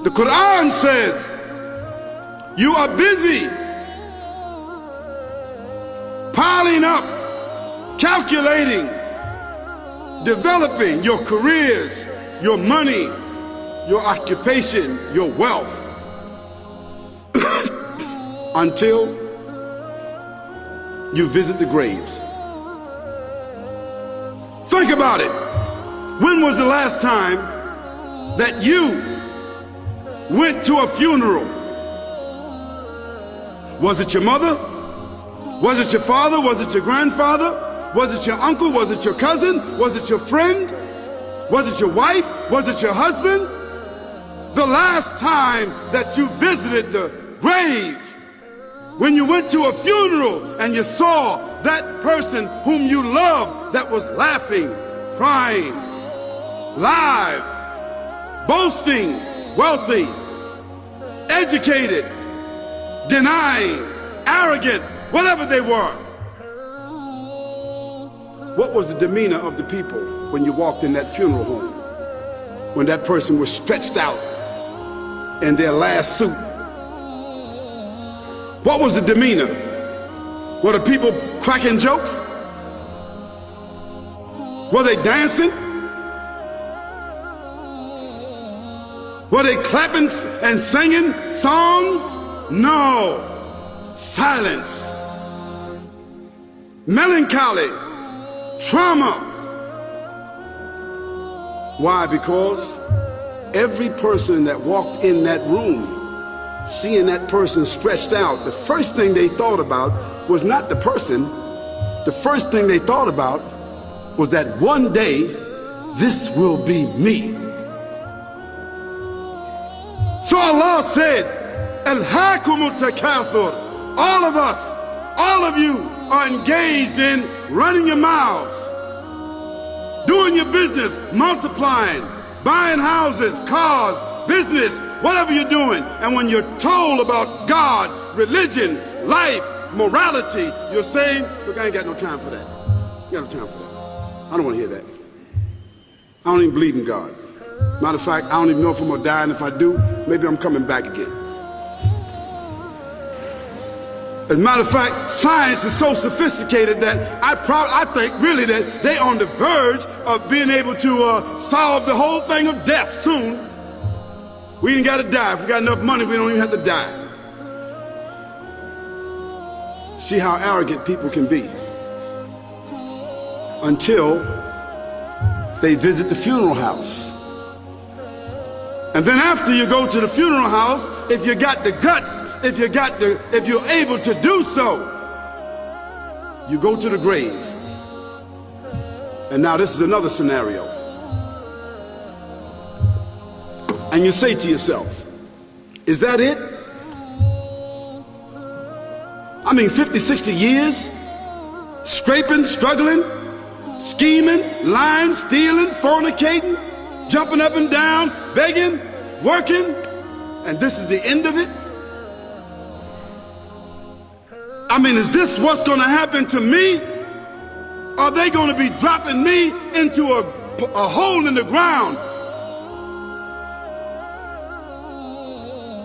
The Quran says you are busy piling up, calculating, developing your careers, your money, your occupation, your wealth, until you visit the graves. Think about it. When was the last time that you went to a funeral? Was it your mother? Was it your father? Was it your grandfather? Was it your uncle? Was it your cousin? Was it your friend? Was it your wife? Was it your husband? The last time that you visited the grave, when you went to a funeral and you saw that person whom you loved that was laughing, crying, live, boasting, wealthy, educated, denying, arrogant, whatever they were. What was the demeanor of the people when you walked in that funeral home? When that person was stretched out in their last suit? What was the demeanor? Were the people cracking jokes? Were they dancing? Were they clapping and singing songs? No. Silence. Melancholy. Trauma. Why? Because every person that walked in that room, seeing that person stretched out, the first thing they thought about was not the person. The first thing they thought about was that one day this will be me. So Allah said, Alhaakumut takathur. All of us, all of you are engaged in running your mouths, doing your business, multiplying, buying houses, cars, business, whatever you're doing. And when you're told about God, religion, life, morality, you're saying, look, I ain't got no time for that. I ain't got no time for that. I don't want to hear that. I don't even believe in God. Matter of fact, I don't even know if I'm gonna die, and if I do, maybe I'm coming back again. As a matter of fact, science is so sophisticated that I think really that they're on the verge of being able to solve the whole thing of death soon. We ain't gotta die. If we got enough money, we don't even have to die. See how arrogant people can be until they visit the funeral house. And then after you go to the funeral house, if you got the guts, if you're able to do so, you go to the grave. And now this is another scenario. And you say to yourself, is that it? I mean, 50, 60 years, scraping, struggling, scheming, lying, stealing, fornicating, jumping up and down, begging, working, and this is the end of it? I mean, is this what's going to happen to me? Are they going to be dropping me into a hole in the ground?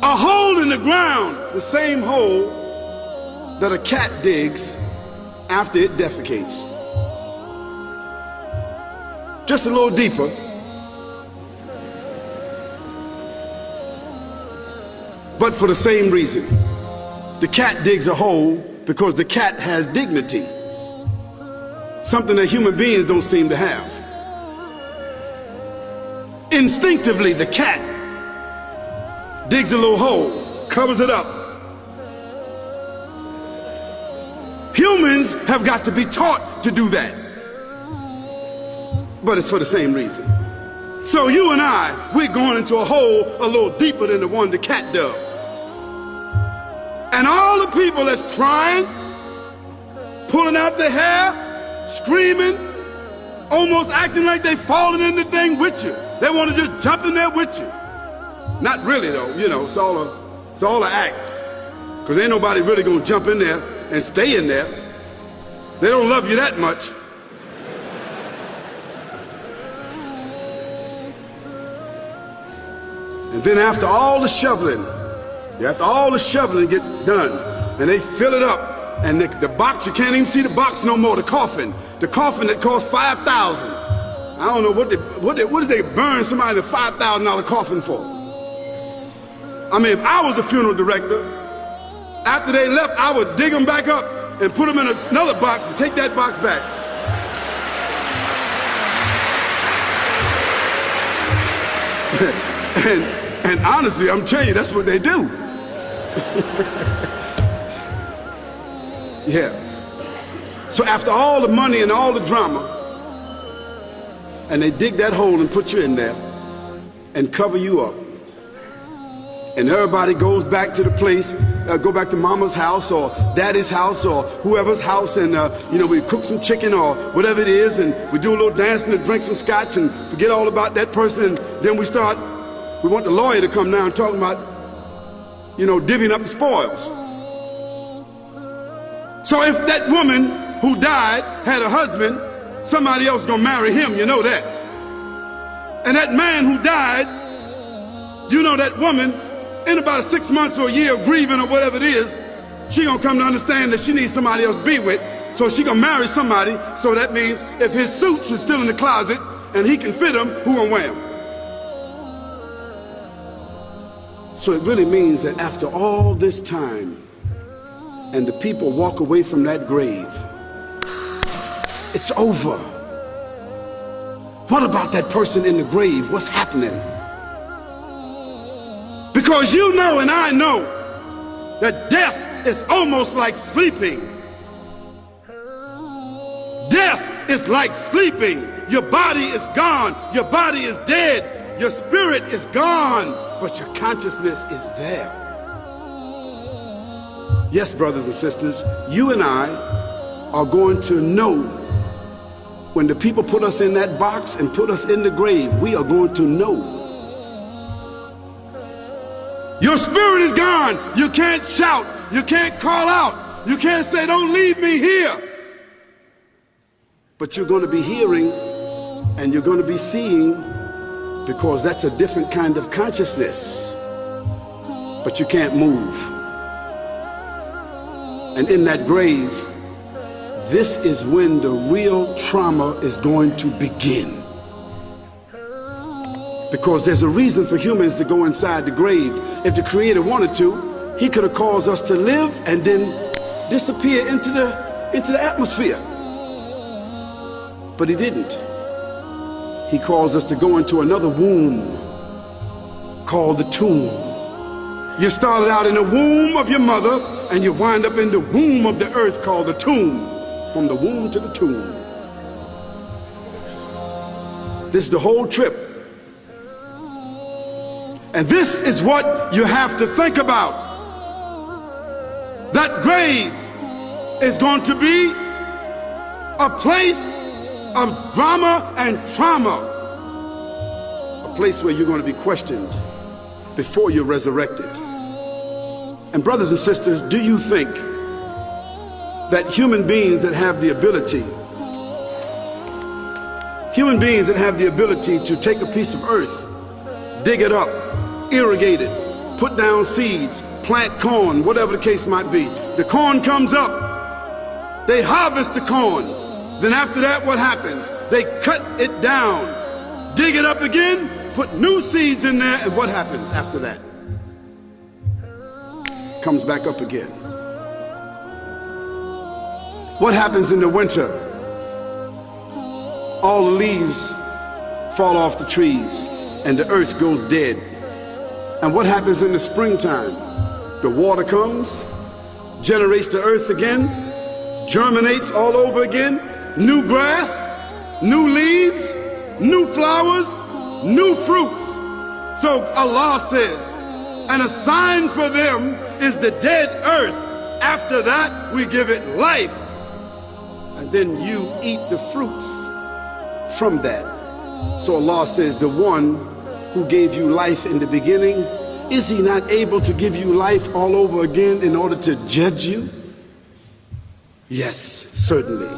A hole in the ground, the same hole that a cat digs after it defecates. Just a little deeper. But for the same reason. The cat digs a hole because the cat has dignity. Something that human beings don't seem to have. Instinctively, the cat digs a little hole, covers it up. Humans have got to be taught to do that. But it's for the same reason. So you and I, we're going into a hole a little deeper than the one the cat dug. And all the people that's crying, pulling out their hair, screaming, almost acting like they falling in the thing with you. They want to just jump in there with you. Not really though, you know, it's all an act. Because ain't nobody really gonna jump in there and stay in there. They don't love you that much. And then after all the shoveling get done, and they fill it up, and the box, you can't even see the box no more, the coffin that cost $5,000. I don't know what did they burn somebody in a $5,000 coffin for? I mean, if I was a funeral director, after they left, I would dig them back up and put them in another box and take that box back. and honestly, I'm telling you, that's what they do. Yeah. So after all the money and all the drama, and they dig that hole and put you in there and cover you up, and everybody goes back to the place, go back to mama's house or daddy's house or whoever's house, and we cook some chicken or whatever it is, and we do a little dancing and drink some scotch and forget all about that person, and then we want the lawyer to come down talking about, divvying up the spoils. So if that woman who died had a husband, somebody else is gonna marry him, you know that. And that man who died, that woman, in about 6 months or a year of grieving or whatever it is, she gonna come to understand that she needs somebody else to be with, so she gonna marry somebody. So that means if his suits are still in the closet and he can fit them, who gonna wear them? So it really means that after all this time, and the people walk away from that grave, it's over. What about that person in the grave? What's happening? Because you know and I know that death is almost like sleeping. Death is like sleeping. Your body is gone. Your body is dead. Your spirit is gone, but your consciousness is there. Yes, brothers and sisters, you and I are going to know when the people put us in that box and put us in the grave. We are going to know. Your spirit is gone. You can't shout. You can't call out. You can't say, "Don't leave me here." But you're going to be hearing and you're going to be seeing, because that's a different kind of consciousness. But you can't move. And in that grave, this is when the real trauma is going to begin. Because there's a reason for humans to go inside the grave. If the Creator wanted to, He could have caused us to live and then disappear into the atmosphere. But He didn't. He caused us to go into another womb called the tomb. You started out in the womb of your mother, and you wind up in the womb of the earth called the tomb. From the womb to the tomb. This is the whole trip. And this is what you have to think about. That grave is going to be a place of drama and trauma. A place where you're going to be questioned before you're resurrected. And brothers and sisters, do you think that human beings that have the ability to take a piece of earth, dig it up, irrigate it, put down seeds, plant corn, whatever the case might be. The corn comes up, they harvest the corn. Then after that, what happens? They cut it down, dig it up again, put new seeds in there, and what happens after that? Comes back up again. What happens in the winter? All the leaves fall off the trees and the earth goes dead. And what happens in the springtime? The water comes, generates the earth again, germinates all over again, new grass, new leaves, new flowers, new fruits. So Allah says, and a sign for them is the dead earth. After that, we give it life. And then you eat the fruits from that. So Allah says, the one who gave you life in the beginning, is He not able to give you life all over again in order to judge you? Yes, certainly.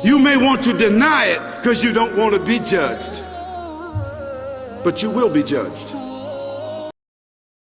You may want to deny it because you don't want to be judged. But you will be judged.